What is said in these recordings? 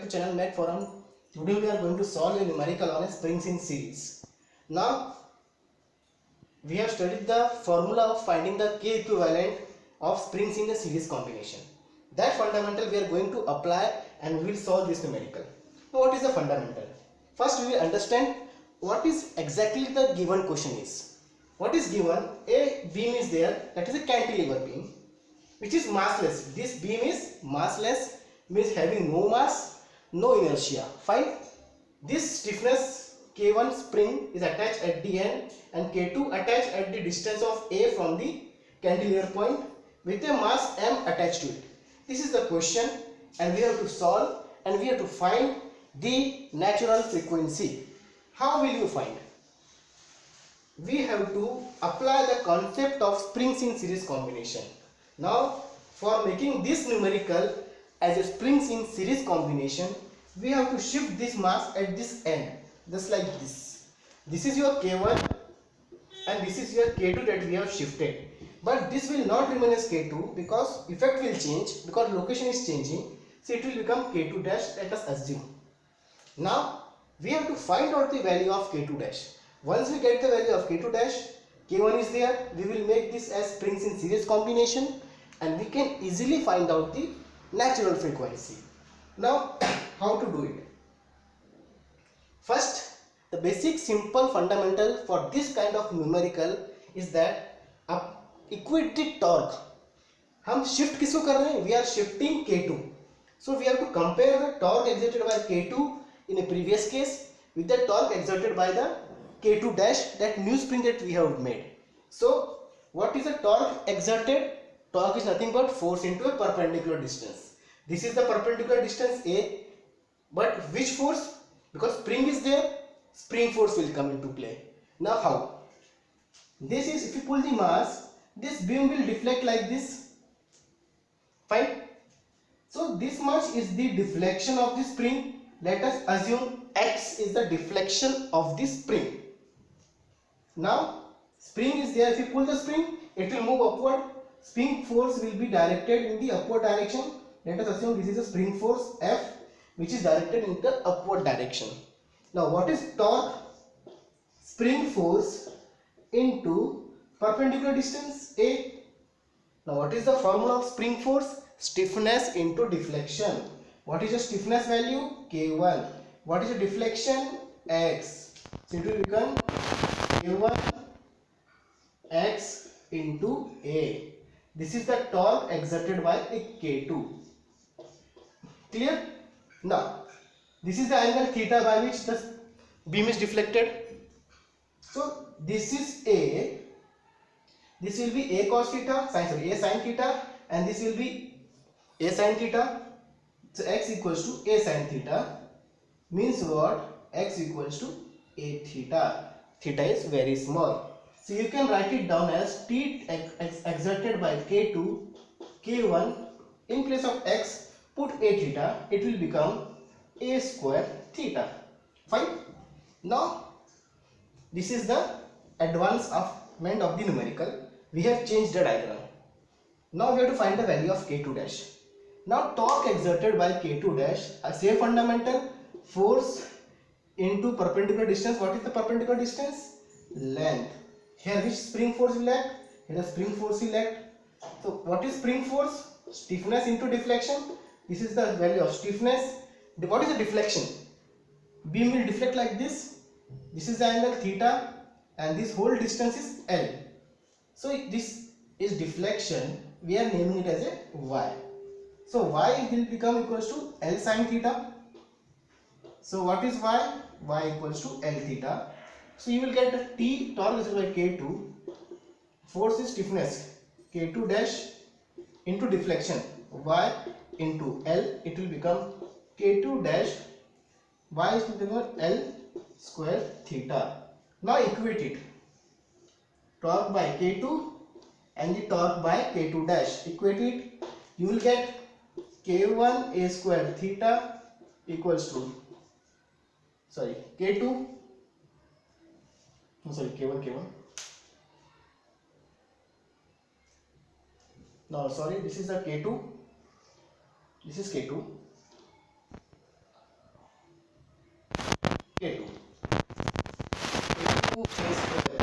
to channel Math Forum. Today we are going to solve a numerical on a springs in series. Now we have studied the formula of finding the K equivalent of springs in a series combination. That fundamental we are going to apply and we will solve this numerical. Now what is the fundamental? First we will understand what is exactly the given question is. What is given? A beam is there, that is a cantilever beam, which is massless. This beam is massless, means having no mass, no inertia. Fine. This stiffness K1 spring is attached at the end and K2 attached at the distance of A from the cantilever point with a mass M attached to it. This is the question and we have to solve and we have to find the natural frequency. How will you find? We have to apply the concept of springs in series combination. Now for making this numerical as a springs in series combination, we have to shift this mass at this end, just like this. This is your K1 and this is your K2 that we have shifted. But this will not remain as K2 because effect will change, because location is changing. So it will become K2 dash, let us assume. Now we have to find out the value of K2 dash. Once we get the value of K2 dash, K1 is there, we will make this as springs in series combination and we can easily find out the natural frequency. Now how to do it? First, the basic simple fundamental for this kind of numerical is that equated torque. हम shift किसको कर रहे हैं? We are shifting K2. So we have to compare the torque exerted by K2 in a previous case with the torque exerted by the K2 dash, that new spring that we have made. So what is the torque exerted? Torque is nothing but force into a perpendicular distance. This is the perpendicular distance A, but which force? Because spring is there, spring force will come into play. Now how? This is, if you pull the mass, this beam will deflect like this. Fine. So this much is the deflection of the spring. Let us assume X is the deflection of the spring. Now spring is there, if you pull the spring, it will move upward. Spring force will be directed in the upward direction. Let us assume this is a spring force F which is directed in the upward direction. Now what is torque? Spring force into perpendicular distance A. Now what is the formula of spring force? Stiffness into deflection. What is the stiffness value? K1. What is the deflection? X. So it will become K1 X into A. This is the torque exerted by a K2. Clear? Now this is the angle theta by which the beam is deflected. So this is A. This will be A cos theta, A sin theta, and this will be A sin theta. So X equals to A sin theta. Means what? X equals to A theta. Theta is very small. So you can write it down as T exerted by K2, K1, in place of X, put A theta, it will become A square theta. Fine. Now this is the advancement of the numerical. We have changed the diagram. Now we have to find the value of K2 dash. Now torque exerted by K2 dash, same fundamental, force into perpendicular distance. What is the perpendicular distance? Length. Here which spring force will act? Here the spring force will act. So what is spring force? Stiffness into deflection. This is the value of stiffness. What is the deflection? Beam will deflect like this. This is the angle theta and this whole distance is L. So this is deflection. We are naming it as a Y. So Y will become equals to L sin theta. So what is Y? Y equals to L theta. So you will get T, torque is by K2, force is stiffness, K2 dash into deflection, Y into L, it will become K2 dash, Y is to become L square theta. Now equate it, torque by K2 and the torque by K2 dash, equate it, you will get K1 A square theta equals to, K2, K1. No, this is the K2. This is K2. K2. K2 is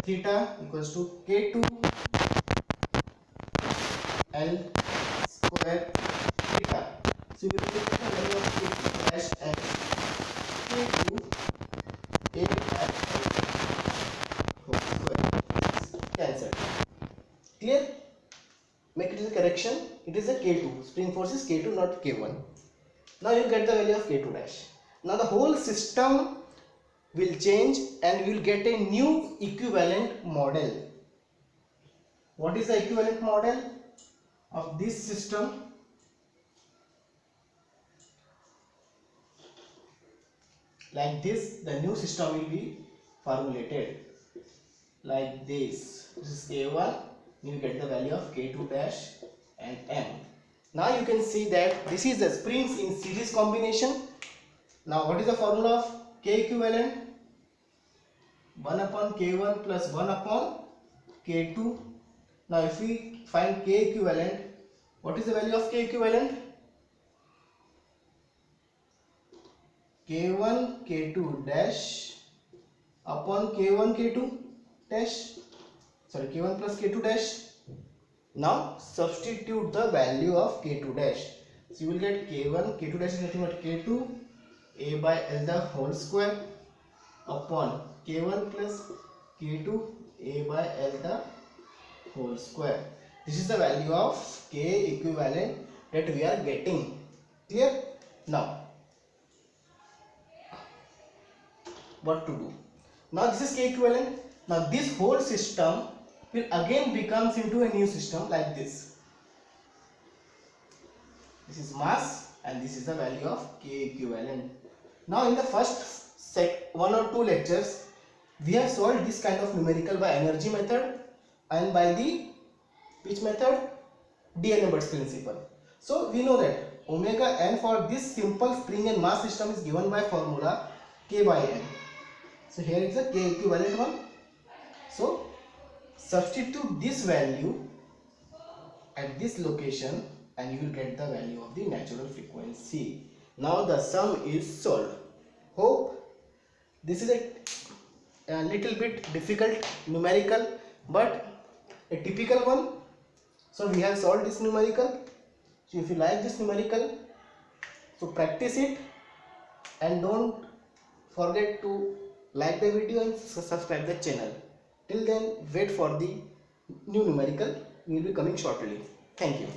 theta equals to K2 L square theta. So we will get the value of K2 dash and K2 A by whole square. Cancelled. Clear? Make it as a correction. It is a K2. Spring force is K2, not K1. Now you get the value of K2 dash. Now the whole system will change and we will get a new equivalent model. What is the equivalent model of this system? Like this, the new system will be formulated like this. This is K1, you get the value of K2 dash and M. Now you can see that this is the springs in series combination. Now what is the formula of K equivalent? 1 upon K1 plus 1 upon K2. Now if we find K equivalent, what is the value of K equivalent? K1 K2 dash upon K1 K2 dash, sorry, K1 plus K2 dash. Now substitute the value of K2 dash. So you will get K1 K2 dash is nothing but K2 A by L the whole square upon K1 plus K2 A by L the whole square. This is the value of K equivalent that we are getting. Clear? Now what to do? Now this is K equivalent. Now this whole system will again becomes into a new system like this. This is mass and this is the value of K equivalent. Now in the first one or two lectures we have solved this kind of numerical by energy method and by the which method? D-N-Abbott's principle. So we know that omega n for this simple spring and mass system is given by formula K by n. So here is a K equivalent one. So substitute this value at this location and you will get the value of the natural frequency. Now the sum is solved. Hope this is a little bit difficult numerical but a typical one. So we have solved this numerical. So if you like this numerical, so practice it and don't forget to like the video and subscribe the channel. Till then, wait for the new numerical. We will be coming shortly. Thank you.